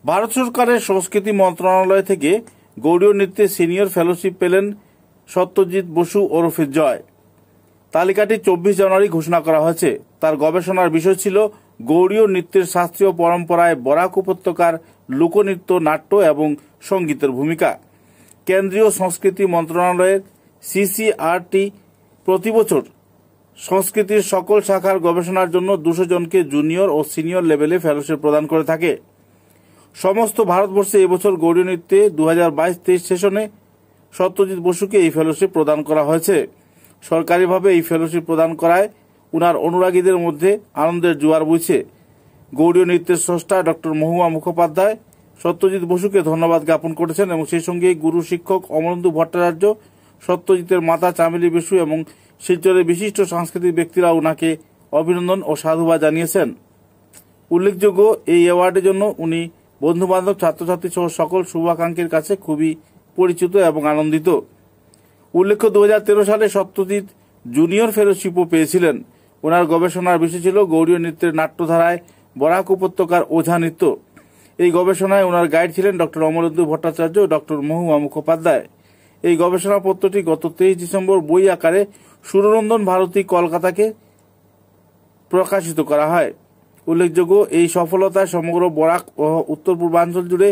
ভারত সরকারের সংস্কৃতি মন্ত্রণালয় থেকে গৌড়ীয় নৃত্যে সিনিয়র ফেলোশিপ পেলেন সত্যজিৎ বসু ওরফে জয়। তালিকাটি 24 জানুয়ারি ঘোষণা করা হয়েছে। তার গবেষণার বিষয় ছিল গৌড়ীয় নৃত্যের শাস্ত্রীয় পরম্পরায় বরাক উপত্যকার লোকনৃত্য, নাট্য এবং সঙ্গীতের ভূমিকা। কেন্দ্রীয় সংস্কৃতি মন্ত্রণালয়ের সিসিআরটি প্রতি বছর সংস্কৃতির সকল শাখার গবেষণার জন্য 200 জনকে জুনিয়র ও সিনিয়র লেভেলে ফেলোশিপ প্রদান করে থাকে। সমস্ত ভারতবর্ষে এবছর গৌড়ীয় নৃত্যে 2022-23 সেশনে সত্যজিৎ বসুকে এই ফেলোশিপ প্রদান করা হয়েছে। সরকারিভাবে এই ফেলোশিপ প্রদান করায় উনার অনুরাগীদের মধ্যে আনন্দের জোয়ার বইছে। গৌড়ীয় নৃত্যের স্রষ্টা ডক্টর মহুয়া মুখোপাধ্যায় সত্যজিৎ বসুকে ধন্যবাদ জ্ঞাপন করেছেন এবং সেই সঙ্গে গুরু শিক্ষক অমলেন্দু ভট্টাচার্য, সত্যজিতের মাতা চামেলি বসু এবং শিলচরের বিশিষ্ট সাংস্কৃতিক ব্যক্তিরা উনাকে অভিনন্দন ও সাধুবাদ জানিয়েছেন। উল্লেখযোগ্য, এই অ্যাওয়ার্ডের জন্য উনি বন্ধুবান্ধব, ছাত্রছাত্রী সহ সকল শুভাকাঙ্ক্ষীর কাছে খুবই পরিচিত এবং আনন্দিত। উল্লেখ্য, 2013 সালে সত্যজিৎ জুনিয়র ফেলোশিপও পেয়েছিলেন। ওনার গবেষণার বিষয় ছিল গৌড়ীয় নৃত্যের নাট্যধারায় বরাক উপত্যকার ওঝা নৃত্য। এই গবেষণায় ওনার গাইড ছিলেন ডক্টর অমলেন্দু ভট্টাচার্য ও ডক্টর মহুয়া মুখোপাধ্যায়। এই গবেষণাপত্রটি গত 23 ডিসেম্বর বই আকারে সুরনন্দন ভারতী, কলকাতাকে প্রকাশিত করা হয়। উল্লেখযোগ্য, এই সফলতায় সমগ্র বরাক ও উত্তর পূর্বাঞ্চল জুড়ে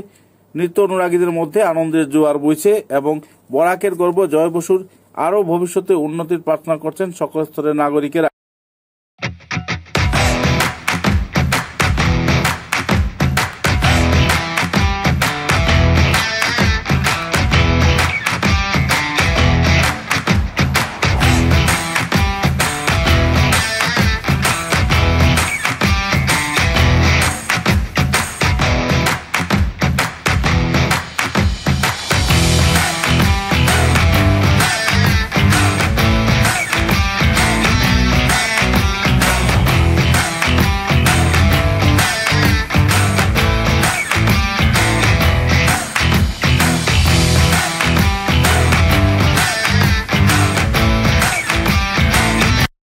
নৃত্য অনুরাগীদের মধ্যে আনন্দের জোয়ার বইছে এবং বরাকের গর্ব জয় বসুর আরও ভবিষ্যতে উন্নতির প্রার্থনা করছেন সকল স্তরের নাগরিকেরা।